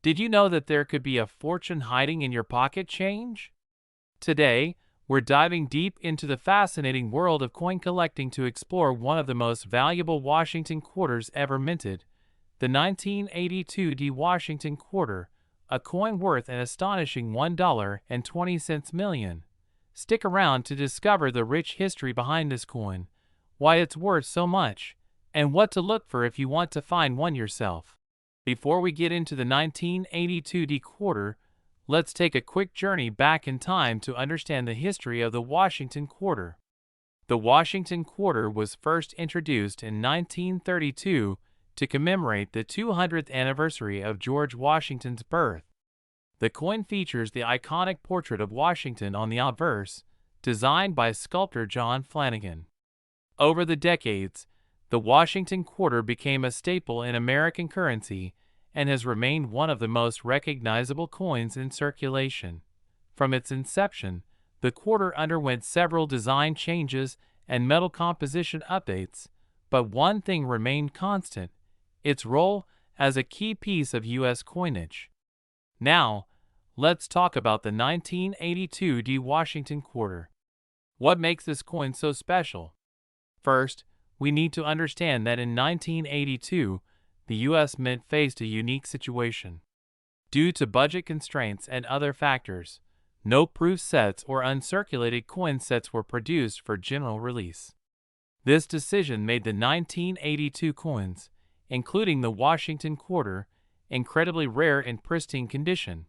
Did you know that there could be a fortune hiding in your pocket change? Today, we're diving deep into the fascinating world of coin collecting to explore one of the most valuable Washington quarters ever minted, the 1982 D Washington quarter, a coin worth an astonishing $1.20 million. Stick around to discover the rich history behind this coin, why it's worth so much, and what to look for if you want to find one yourself. Before we get into the 1982 D quarter, let's take a quick journey back in time to understand the history of the Washington quarter. The Washington quarter was first introduced in 1932 to commemorate the 200th anniversary of George Washington's birth. The coin features the iconic portrait of Washington on the obverse, designed by sculptor John Flanagan. Over the decades, the Washington quarter became a staple in American currency and has remained one of the most recognizable coins in circulation. From its inception, the quarter underwent several design changes and metal composition updates, but one thing remained constant: its role as a key piece of U.S. coinage. Now, let's talk about the 1982 D Washington quarter. What makes this coin so special? First, we need to understand that in 1982, the U.S. Mint faced a unique situation. Due to budget constraints and other factors, no proof sets or uncirculated coin sets were produced for general release. This decision made the 1982 coins, including the Washington quarter, incredibly rare in pristine condition.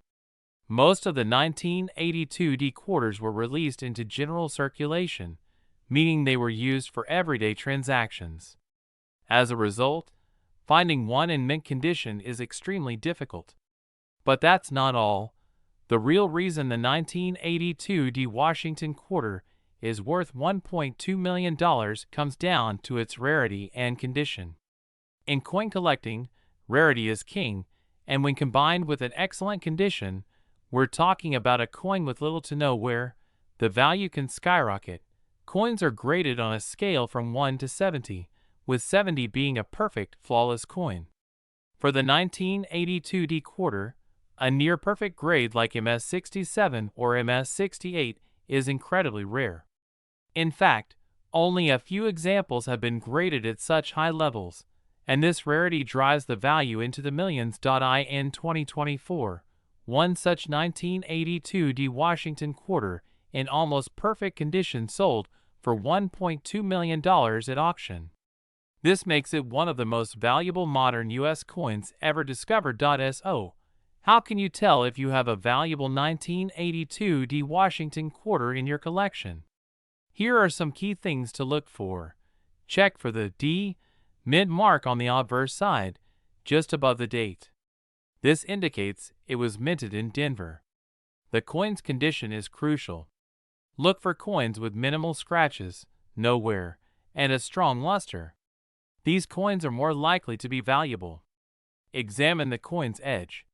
Most of the 1982 D quarters were released into general circulation, meaning they were used for everyday transactions. As a result, finding one in mint condition is extremely difficult. But that's not all. The real reason the 1982 D Washington quarter is worth $1.2 million comes down to its rarity and condition. In coin collecting, rarity is king, and when combined with an excellent condition, we're talking about a coin with little to no wear, the value can skyrocket. Coins are graded on a scale from 1 to 70, with 70 being a perfect, flawless coin. For the 1982 D quarter, a near-perfect grade like MS-67 or MS-68 is incredibly rare. In fact, only a few examples have been graded at such high levels, and this rarity drives the value into the millions. In 2024, one such 1982 D Washington quarter in almost perfect condition sold for $1.2 million at auction. This makes it one of the most valuable modern U.S. coins ever discovered. So, how can you tell if you have a valuable 1982 D Washington quarter in your collection? Here are some key things to look for. Check for the D mint mark on the obverse side, just above the date. This indicates it was minted in Denver. The coin's condition is crucial. Look for coins with minimal scratches, no wear, and a strong luster. These coins are more likely to be valuable. Examine the coin's edge.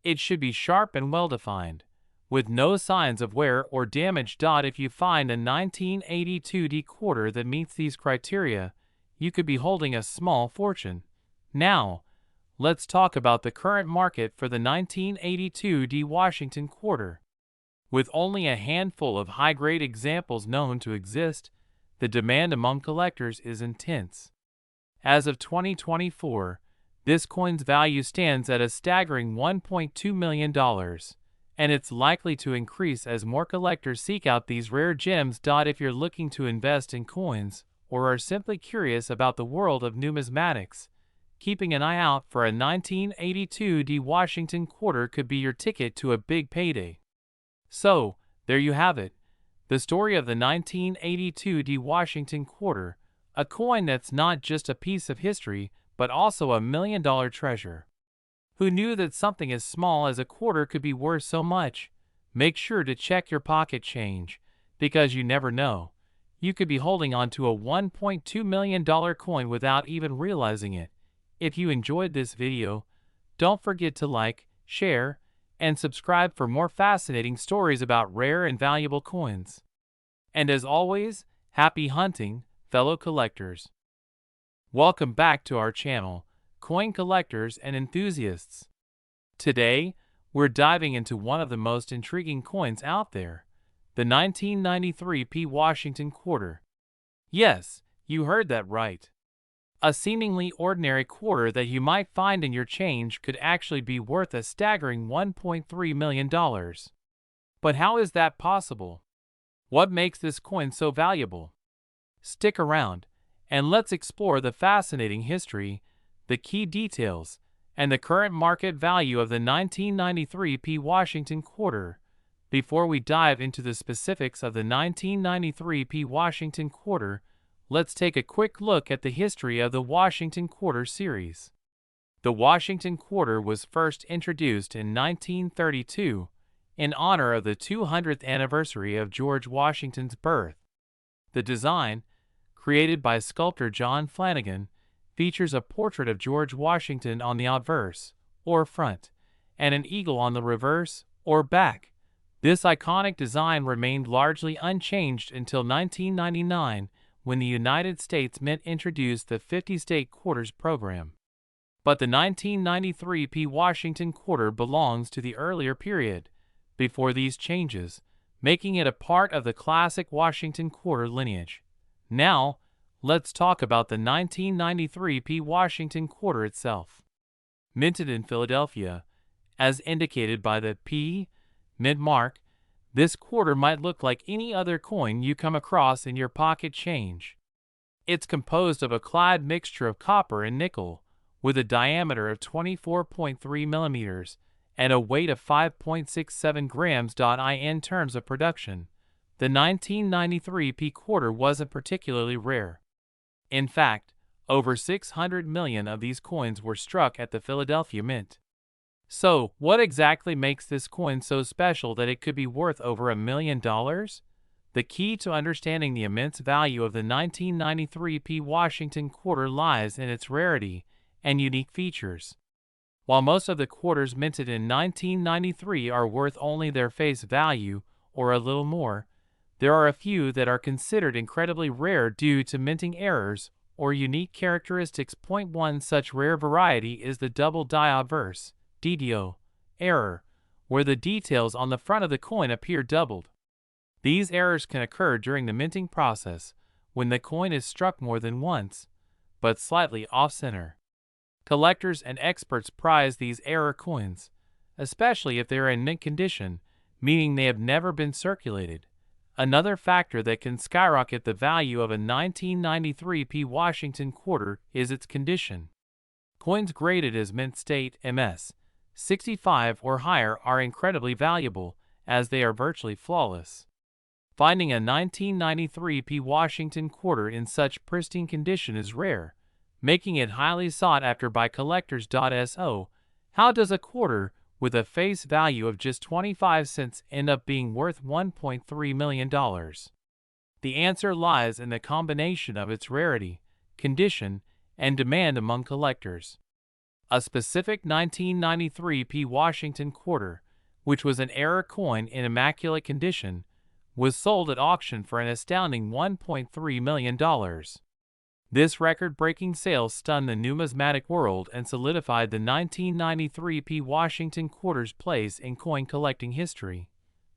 It should be sharp and well-defined, with no signs of wear or damage. If you find a 1982 D quarter that meets these criteria, you could be holding a small fortune. Now, let's talk about the current market for the 1982 D Washington quarter. With only a handful of high-grade examples known to exist, the demand among collectors is intense. As of 2024, this coin's value stands at a staggering $1.2 million, and it's likely to increase as more collectors seek out these rare gems. If you're looking to invest in coins or are simply curious about the world of numismatics, keeping an eye out for a 1982 D Washington quarter could be your ticket to a big payday. So, there you have it, the story of the 1982 D Washington quarter, a coin that's not just a piece of history, but also a million-dollar treasure. Who knew that something as small as a quarter could be worth so much? Make sure to check your pocket change, because you never know. You could be holding on to a $1.2 million coin without even realizing it. If you enjoyed this video, don't forget to like, share, and subscribe for more fascinating stories about rare and valuable coins. And as always, happy hunting, fellow collectors. Welcome back to our channel, coin collectors and enthusiasts. Today, we're diving into one of the most intriguing coins out there, the 1993 P Washington quarter. Yes, you heard that right. A seemingly ordinary quarter that you might find in your change could actually be worth a staggering $1.3 million. But how is that possible? What makes this coin so valuable? Stick around, and let's explore the fascinating history, the key details, and the current market value of the 1993 P Washington quarter. Before we dive into the specifics of the 1993 P Washington quarter, let's take a quick look at the history of the Washington Quarter series. The Washington Quarter was first introduced in 1932 in honor of the 200th anniversary of George Washington's birth. The design, created by sculptor John Flanagan, features a portrait of George Washington on the obverse, or front, and an eagle on the reverse, or back. This iconic design remained largely unchanged until 1999, when the United States Mint introduced the 50-state quarters program. But the 1993 P Washington quarter belongs to the earlier period, before these changes, making it a part of the classic Washington quarter lineage. Now, let's talk about the 1993 P Washington quarter itself. Minted in Philadelphia, as indicated by the P mint mark, this quarter might look like any other coin you come across in your pocket change. It's composed of a clad mixture of copper and nickel, with a diameter of 24.3 millimeters and a weight of 5.67 grams. In terms of production, the 1993 P quarter wasn't particularly rare. In fact, over 600 million of these coins were struck at the Philadelphia Mint. So, what exactly makes this coin so special that it could be worth over $1 million? The key to understanding the immense value of the 1993 P Washington quarter lies in its rarity and unique features. While most of the quarters minted in 1993 are worth only their face value, or a little more, there are a few that are considered incredibly rare due to minting errors or unique characteristics. One such rare variety is the double die obverse (DDO) error, where the details on the front of the coin appear doubled. These errors can occur during the minting process when the coin is struck more than once, but slightly off-center. Collectors and experts prize these error coins, especially if they are in mint condition, meaning they have never been circulated. Another factor that can skyrocket the value of a 1993 P Washington quarter is its condition. Coins graded as mint state MS 65 or higher are incredibly valuable, as they are virtually flawless. Finding a 1993 P Washington quarter in such pristine condition is rare, making it highly sought after by collectors. So, how does a quarter with a face value of just 25 cents end up being worth $1.3 million? The answer lies in the combination of its rarity, condition, and demand among collectors. A specific 1993 P Washington quarter, which was an error coin in immaculate condition, was sold at auction for an astounding $1.3 million. This record-breaking sale stunned the numismatic world and solidified the 1993 P Washington quarter's place in coin collecting history.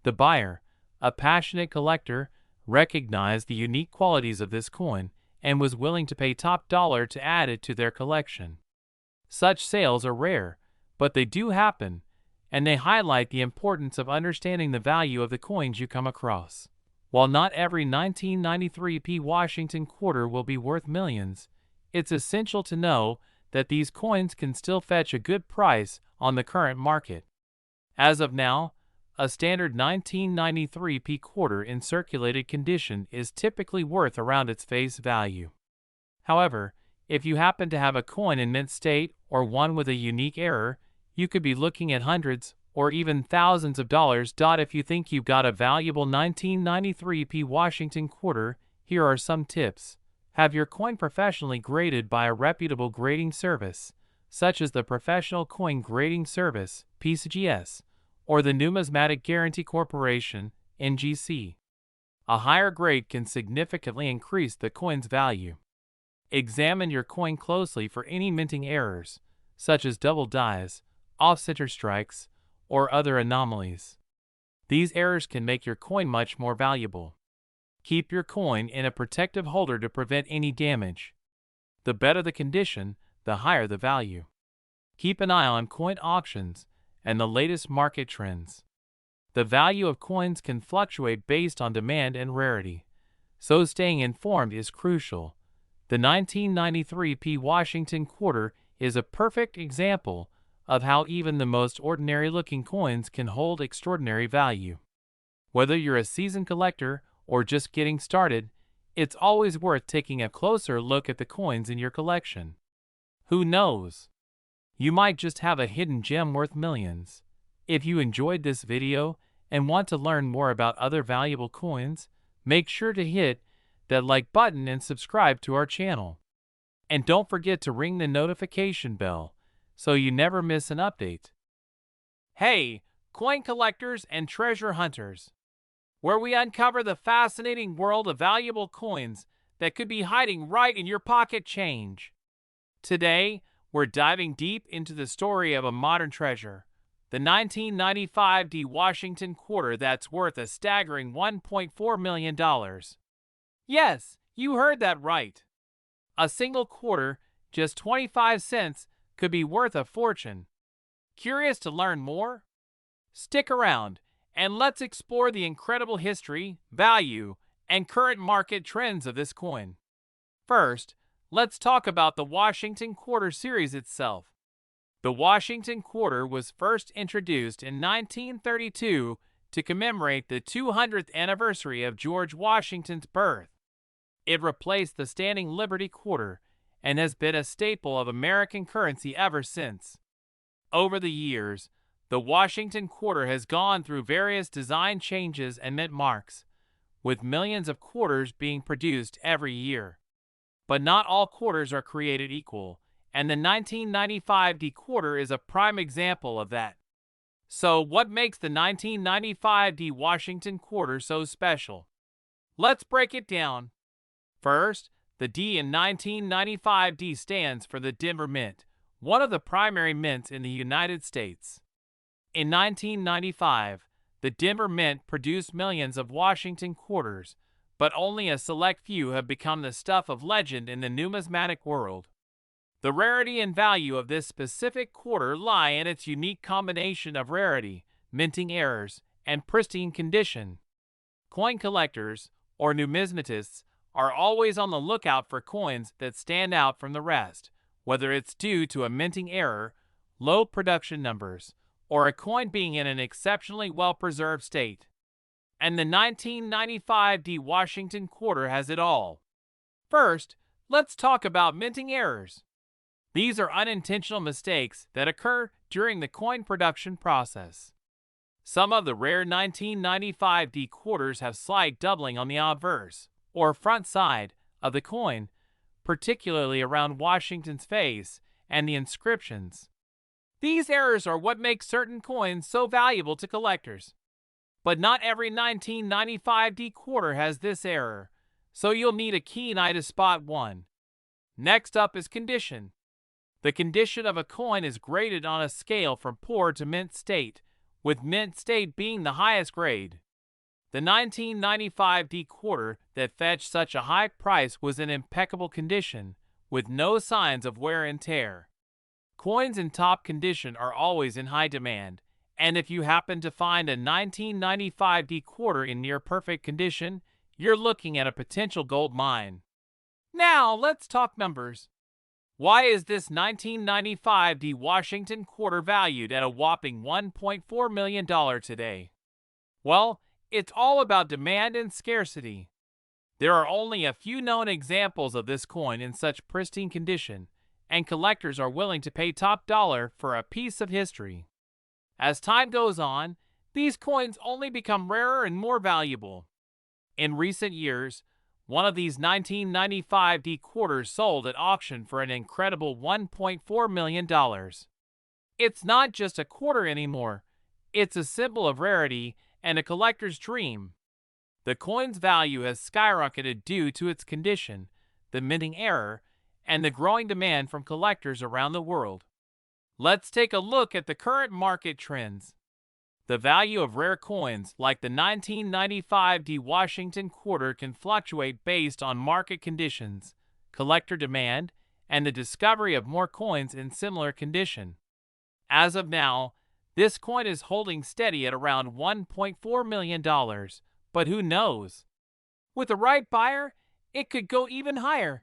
The buyer, a passionate collector, recognized the unique qualities of this coin and was willing to pay top dollar to add it to their collection. Such sales are rare, but they do happen, and they highlight the importance of understanding the value of the coins you come across. While not every 1993 P Washington quarter will be worth millions, it's essential to know that these coins can still fetch a good price on the current market. As of now, a standard 1993 P quarter in circulated condition is typically worth around its face value. However, if you happen to have a coin in mint state or one with a unique error, you could be looking at hundreds or even thousands of dollars. If you think you've got a valuable 1993 P Washington quarter, here are some tips. Have your coin professionally graded by a reputable grading service, such as the Professional Coin Grading Service (PCGS) or the Numismatic Guarantee Corporation (NGC). A higher grade can significantly increase the coin's value. Examine your coin closely for any minting errors, such as double dies, off-center strikes, or other anomalies. These errors can make your coin much more valuable. Keep your coin in a protective holder to prevent any damage. The better the condition, the higher the value. Keep an eye on coin auctions and the latest market trends. The value of coins can fluctuate based on demand and rarity, so staying informed is crucial. The 1993 P. Washington quarter is a perfect example of how even the most ordinary-looking coins can hold extraordinary value. Whether you're a seasoned collector or just getting started, it's always worth taking a closer look at the coins in your collection. Who knows? You might just have a hidden gem worth millions. If you enjoyed this video and want to learn more about other valuable coins, make sure to hit that like button and subscribe to our channel. And don't forget to ring the notification bell so you never miss an update. Hey, coin collectors and treasure hunters, where we uncover the fascinating world of valuable coins that could be hiding right in your pocket change. Today, we're diving deep into the story of a modern treasure, the 1995 D. Washington quarter that's worth a staggering $1.4 million. Yes, you heard that right. A single quarter, just 25 cents, could be worth a fortune. Curious to learn more? Stick around and let's explore the incredible history, value, and current market trends of this coin. First, let's talk about the Washington Quarter series itself. The Washington Quarter was first introduced in 1932 to commemorate the 200th anniversary of George Washington's birth. It replaced the standing Liberty Quarter and has been a staple of American currency ever since. Over the years, the Washington Quarter has gone through various design changes and mint marks, with millions of quarters being produced every year. But not all quarters are created equal, and the 1995 D quarter is a prime example of that. So, what makes the 1995 D Washington Quarter so special? Let's break it down. First, the D in 1995 D stands for the Denver Mint, one of the primary mints in the United States. In 1995, the Denver Mint produced millions of Washington quarters, but only a select few have become the stuff of legend in the numismatic world. The rarity and value of this specific quarter lie in its unique combination of rarity, minting errors, and pristine condition. Coin collectors, or numismatists, are always on the lookout for coins that stand out from the rest, whether it's due to a minting error, low production numbers, or a coin being in an exceptionally well-preserved state. And the 1995 D Washington Quarter has it all. First, let's talk about minting errors. These are unintentional mistakes that occur during the coin production process. Some of the rare 1995 D quarters have slight doubling on the obverse, or front side, of the coin, particularly around Washington's face and the inscriptions. These errors are what make certain coins so valuable to collectors. But not every 1995 D quarter has this error, so you'll need a keen eye to spot one. Next up is condition. The condition of a coin is graded on a scale from poor to mint state, with mint state being the highest grade. The 1995 D quarter that fetched such a high price was in impeccable condition, with no signs of wear and tear. Coins in top condition are always in high demand, and if you happen to find a 1995 D quarter in near perfect condition, you're looking at a potential gold mine. Now let's talk numbers. Why is this 1995 D Washington quarter valued at a whopping $1.4 million today? Well, it's all about demand and scarcity. There are only a few known examples of this coin in such pristine condition, and collectors are willing to pay top dollar for a piece of history. As time goes on, these coins only become rarer and more valuable. In recent years, one of these 1995 D quarters sold at auction for an incredible $1.4 million. It's not just a quarter anymore, it's a symbol of rarity and a collector's dream. The coin's value has skyrocketed due to its condition, the minting error, and the growing demand from collectors around the world. Let's take a look at the current market trends. The value of rare coins like the 1995 D Washington quarter can fluctuate based on market conditions, collector demand, and the discovery of more coins in similar condition. As of now, this coin is holding steady at around $1.4 million, but who knows? With the right buyer, it could go even higher.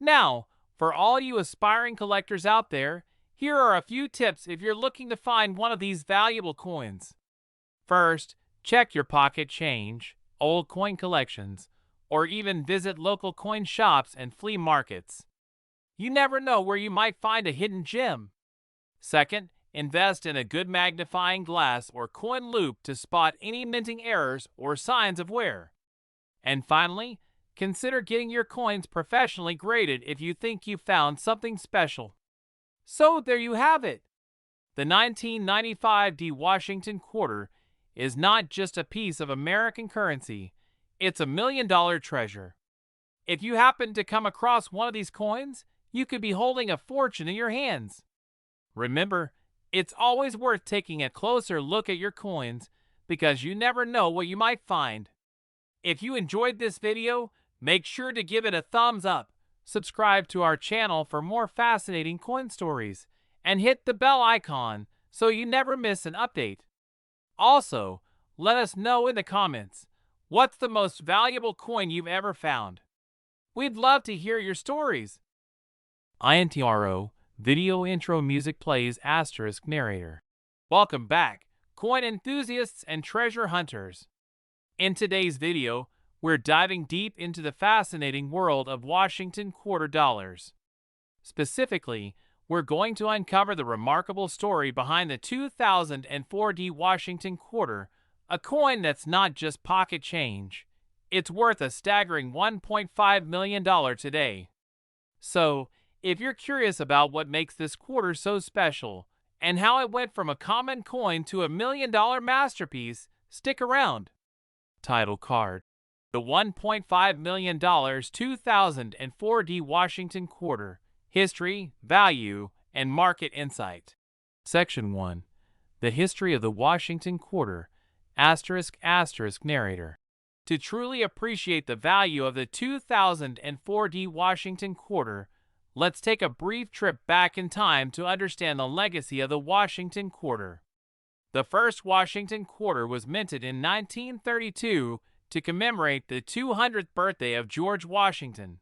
Now, for all you aspiring collectors out there, here are a few tips if you're looking to find one of these valuable coins. First, check your pocket change, old coin collections, or even visit local coin shops and flea markets. You never know where you might find a hidden gem. Second, invest in a good magnifying glass or coin loupe to spot any minting errors or signs of wear. And finally, consider getting your coins professionally graded if you think you found something special. So there you have it. The 1995 D Washington quarter is not just a piece of American currency, it's a $1 million treasure. If you happen to come across one of these coins, you could be holding a fortune in your hands. Remember, it's always worth taking a closer look at your coins because you never know what you might find. If you enjoyed this video, make sure to give it a thumbs up, subscribe to our channel for more fascinating coin stories, and hit the bell icon so you never miss an update. Also, let us know in the comments, what's the most valuable coin you've ever found? We'd love to hear your stories. INTRO, video intro music plays * narrator. Welcome back, coin enthusiasts and treasure hunters. In today's video, we're diving deep into the fascinating world of Washington quarter dollars. Specifically, we're going to uncover the remarkable story behind the 2004 D Washington quarter, a coin that's not just pocket change. It's worth a staggering $1.5 million today. So, if you're curious about what makes this quarter so special, and how it went from a common coin to a $1 million masterpiece, stick around. Title card. The $1.5 million 2004 D Washington quarter. History, value, and market insight. Section 1. The history of the Washington quarter. * narrator. To truly appreciate the value of the 2004 D Washington quarter, let's take a brief trip back in time to understand the legacy of the Washington quarter. The first Washington quarter was minted in 1932 to commemorate the 200th birthday of George Washington.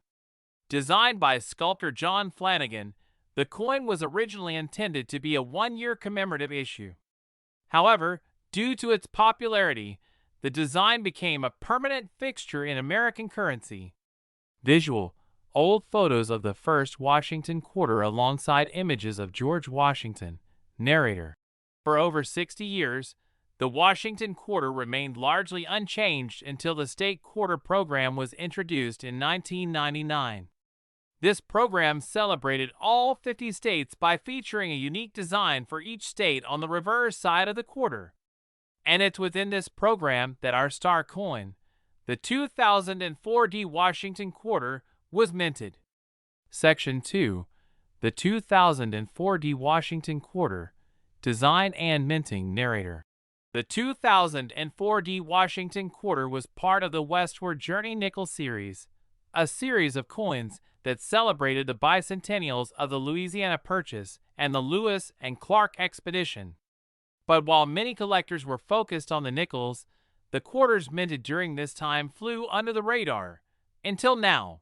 Designed by sculptor John Flanagan, the coin was originally intended to be a one-year commemorative issue. However, due to its popularity, the design became a permanent fixture in American currency. Visual: old photos of the first Washington quarter alongside images of George Washington. Narrator. For over 60 years, the Washington quarter remained largely unchanged until the state quarter program was introduced in 1999. This program celebrated all 50 states by featuring a unique design for each state on the reverse side of the quarter. And it's within this program that our star coin, the 2004 D Washington quarter, was minted. Section 2. The 2004 D Washington quarter. Design and minting. Narrator. The 2004 D Washington quarter was part of the Westward Journey Nickel series, a series of coins that celebrated the bicentennials of the Louisiana Purchase and the Lewis and Clark Expedition. But while many collectors were focused on the nickels, the quarters minted during this time flew under the radar, until now.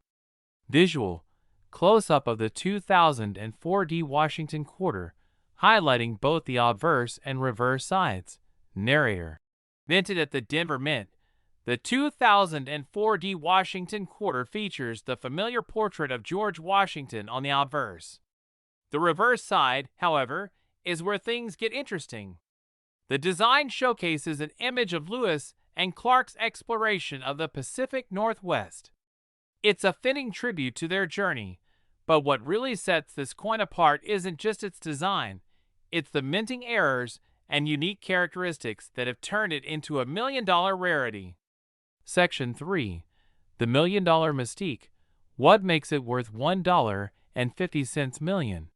Visual: close-up of the 2004 D Washington quarter, highlighting both the obverse and reverse sides. Narrator. Minted at the Denver Mint, the 2004 D Washington quarter features the familiar portrait of George Washington on the obverse. The reverse side, however, is where things get interesting. The design showcases an image of Lewis and Clark's exploration of the Pacific Northwest. It's a fitting tribute to their journey, but what really sets this coin apart isn't just its design, it's the minting errors and unique characteristics that have turned it into a $1 million rarity. Section 3. The $1 million mystique. What makes it worth $1.50 million?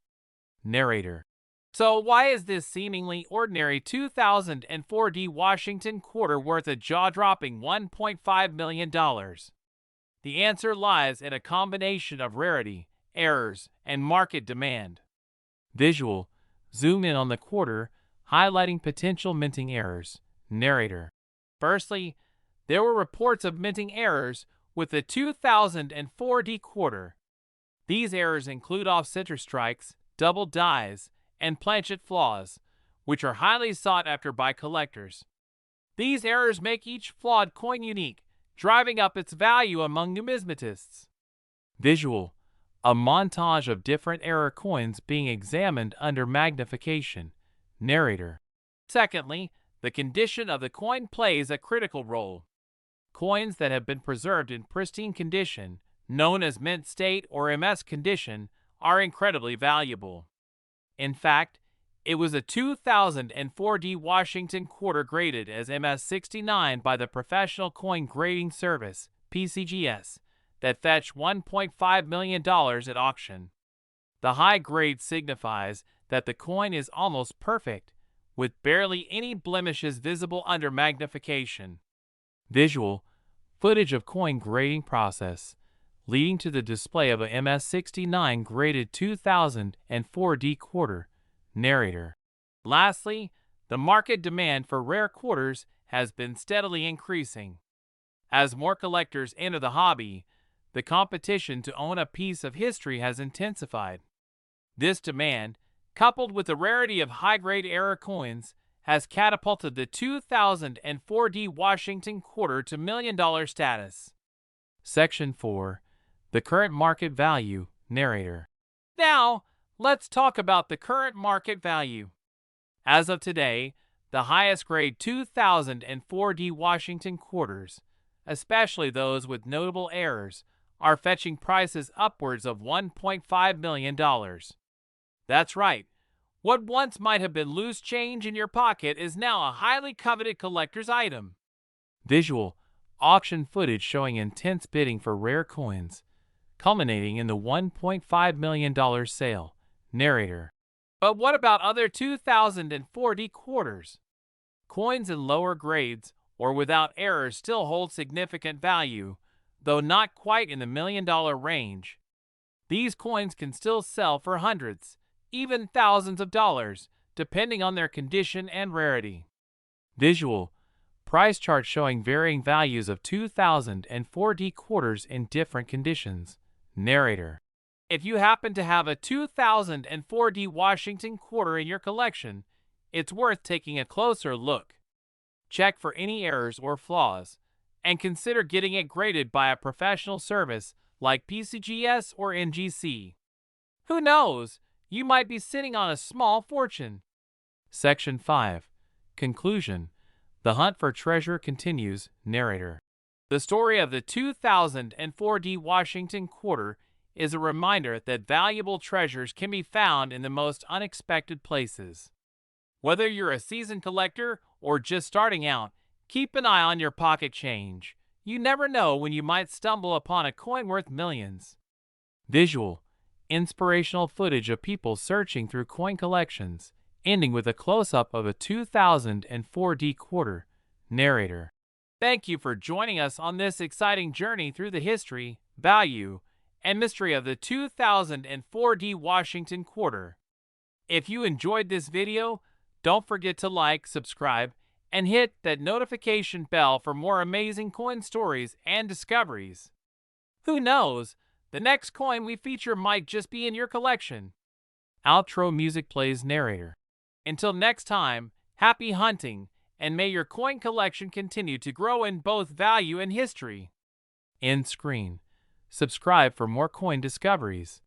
Narrator. So why is this seemingly ordinary 2004 Washington quarter worth a jaw-dropping $1.5 million? The answer lies in a combination of rarity, errors, and market demand. Visual. Zoom in on the quarter, highlighting potential minting errors. Narrator. Firstly, there were reports of minting errors with the 2004 quarter. These errors include off-center strikes, double dies, and planchet flaws, which are highly sought after by collectors. These errors make each flawed coin unique, driving up its value among numismatists. Visual. A montage of different error coins being examined under magnification. Narrator. Secondly, the condition of the coin plays a critical role. Coins that have been preserved in pristine condition, known as mint state or MS condition, are incredibly valuable. In fact, it was a 2004 Washington quarter graded as MS69 by the Professional Coin Grading Service, PCGS, that fetched $1.5 million at auction. The high grade signifies that the coin is almost perfect, with barely any blemishes visible under magnification. Visual. Footage of coin grading process, leading to the display of a MS69 graded 2004 quarter. Narrator. Lastly, the market demand for rare quarters has been steadily increasing. As more collectors enter the hobby, the competition to own a piece of history has intensified. This demand, coupled with the rarity of high-grade error coins, has catapulted the 2004 Washington quarter to million-dollar status. Section 4. The current market value. Narrator. Now, let's talk about the current market value. As of today, the highest grade 2004 Washington quarters, especially those with notable errors, are fetching prices upwards of $1.5 million. That's right. What once might have been loose change in your pocket is now a highly coveted collector's item. Visual. Auction footage showing intense bidding for rare coins, culminating in the $1.5 million sale. Narrator. But what about other 2004 quarters? Coins in lower grades or without errors still hold significant value, though not quite in the million-dollar range. These coins can still sell for hundreds, even thousands of dollars, depending on their condition and rarity. Visual. Price chart showing varying values of 2004 quarters in different conditions. Narrator. If you happen to have a 2004 Washington quarter in your collection, it's worth taking a closer look. Check for any errors or flaws, and consider getting it graded by a professional service like PCGS or NGC. Who knows? You might be sitting on a small fortune. Section 5. Conclusion. The hunt for treasure continues. Narrator. The story of the 2004 Washington quarter is a reminder that valuable treasures can be found in the most unexpected places. Whether you're a seasoned collector or just starting out, keep an eye on your pocket change. You never know when you might stumble upon a coin worth millions. Visual. Inspirational footage of people searching through coin collections, ending with a close-up of a 2004 quarter. Narrator. Thank you for joining us on this exciting journey through the history, value, and mystery of the 2004 Washington quarter. If you enjoyed this video, don't forget to like, subscribe, and hit that notification bell for more amazing coin stories and discoveries. Who knows, the next coin we feature might just be in your collection. Outro music plays. Narrator. Until next time, happy hunting, and may your coin collection continue to grow in both value and history. End screen. Subscribe for more coin discoveries.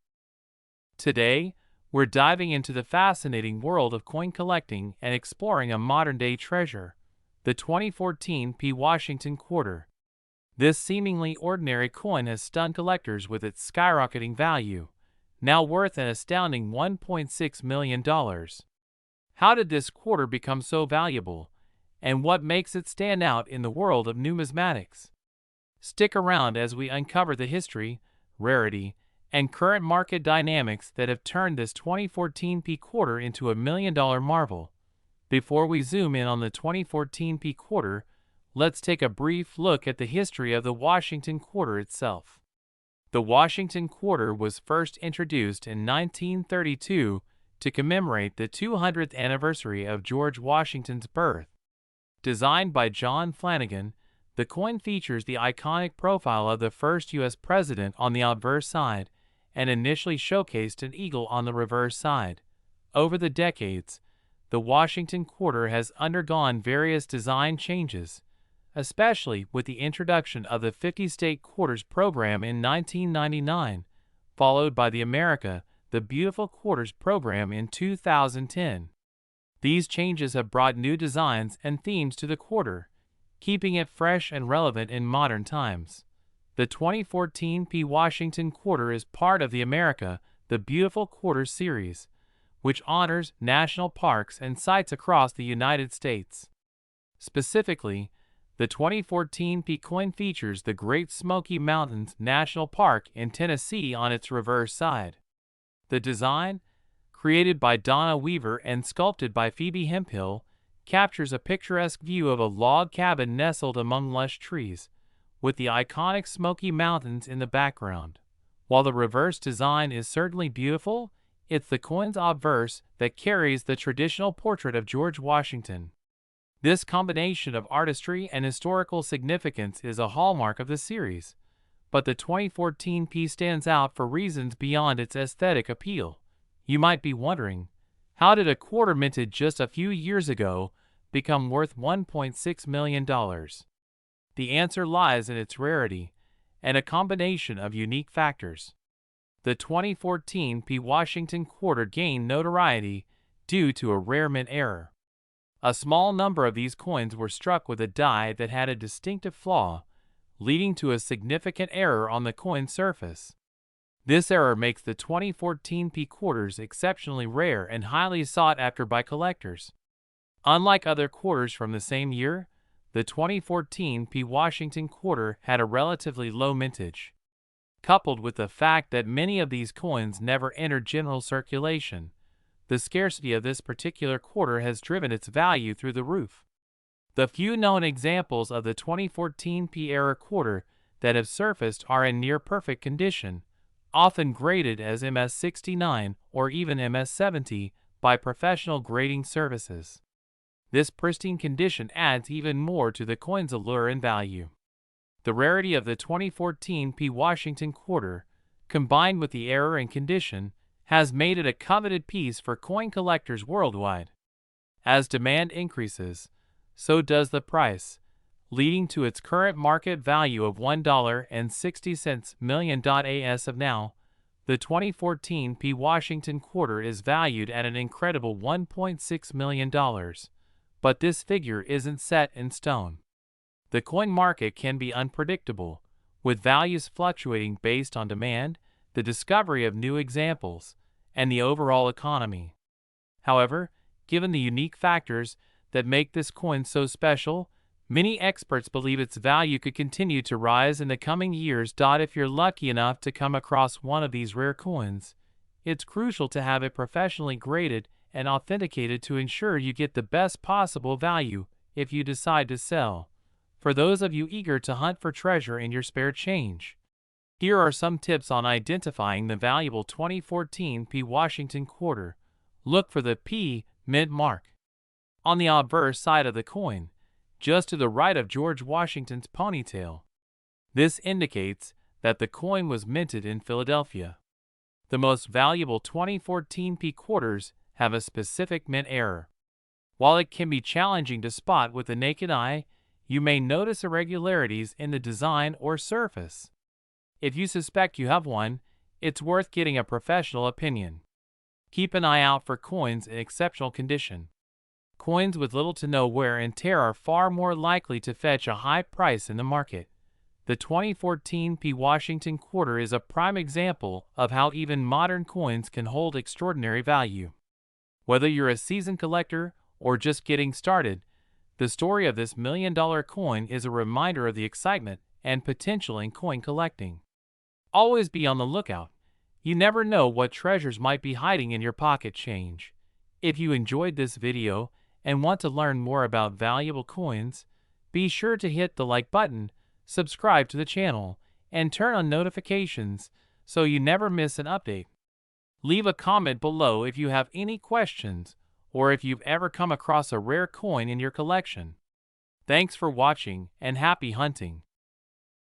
Today, we're diving into the fascinating world of coin collecting and exploring a modern-day treasure, the 2014 Washington quarter. This seemingly ordinary coin has stunned collectors with its skyrocketing value, now worth an astounding $1.6 million. How did this quarter become so valuable, and what makes it stand out in the world of numismatics? Stick around as we uncover the history, rarity, and current market dynamics that have turned this 2014 P quarter into a $1 million marvel. Before we zoom in on the 2014 P quarter, let's take a brief look at the history of the Washington quarter itself. The Washington quarter was first introduced in 1932 to commemorate the 200th anniversary of George Washington's birth. Designed by John Flanagan, the coin features the iconic profile of the first U.S. president on the obverse side and initially showcased an eagle on the reverse side. Over the decades, the Washington quarter has undergone various design changes, especially with the introduction of the 50-state quarters program in 1999, followed by the America, the Beautiful Quarters program in 2010. These changes have brought new designs and themes to the quarter, keeping it fresh and relevant in modern times. The 2014 P Washington quarter is part of the America, the Beautiful Quarters series, which honors national parks and sites across the United States. Specifically, the 2014 P coin features the Great Smoky Mountains National Park in Tennessee on its reverse side. The design, created by Donna Weaver and sculpted by Phoebe Hemphill, captures a picturesque view of a log cabin nestled among lush trees, with the iconic Smoky Mountains in the background. While the reverse design is certainly beautiful, it's the coin's obverse that carries the traditional portrait of George Washington. This combination of artistry and historical significance is a hallmark of the series, but the 2014 P stands out for reasons beyond its aesthetic appeal. You might be wondering, how did a quarter minted just a few years ago become worth $1.6 million? The answer lies in its rarity and a combination of unique factors. The 2014 P Washington quarter gained notoriety due to a rare mint error. A small number of these coins were struck with a die that had a distinctive flaw, leading to a significant error on the coin surface. This error makes the 2014 P quarters exceptionally rare and highly sought after by collectors. Unlike other quarters from the same year, the 2014 P Washington quarter had a relatively low mintage. Coupled with the fact that many of these coins never entered general circulation, the scarcity of this particular quarter has driven its value through the roof. The few known examples of the 2014 P era quarter that have surfaced are in near-perfect condition, often graded as MS69 or even MS70 by professional grading services. This pristine condition adds even more to the coin's allure and value. The rarity of the 2014 P Washington quarter, combined with the error and condition, has made it a coveted piece for coin collectors worldwide. As demand increases, so does the price, leading to its current market value of $1.60 million. As of now, the 2014 P Washington quarter is valued at an incredible $1.6 million. But this figure isn't set in stone. The coin market can be unpredictable, with values fluctuating based on demand, the discovery of new examples, and the overall economy. However, given the unique factors that make this coin so special, many experts believe its value could continue to rise in the coming years. If you're lucky enough to come across one of these rare coins, it's crucial to have it professionally graded and authenticated to ensure you get the best possible value if you decide to sell. For those of you eager to hunt for treasure in your spare change, here are some tips on identifying the valuable 2014 P Washington quarter. Look for the P mint mark on the obverse side of the coin, just to the right of George Washington's ponytail. This indicates that the coin was minted in Philadelphia. The most valuable 2014 P quarters have a specific mint error. While it can be challenging to spot with the naked eye, you may notice irregularities in the design or surface. If you suspect you have one, it's worth getting a professional opinion. Keep an eye out for coins in exceptional condition. Coins with little to no wear and tear are far more likely to fetch a high price in the market. The 2014 P Washington quarter is a prime example of how even modern coins can hold extraordinary value. Whether you're a seasoned collector or just getting started, the story of this $1 million coin is a reminder of the excitement and potential in coin collecting. Always be on the lookout, You never know what treasures might be hiding in your pocket change. If you enjoyed this video and want to learn more about valuable coins, be sure to hit the like button, subscribe to the channel, and turn on notifications so you never miss an update. Leave a comment below if you have any questions or if you've ever come across a rare coin in your collection. Thanks for watching and happy hunting!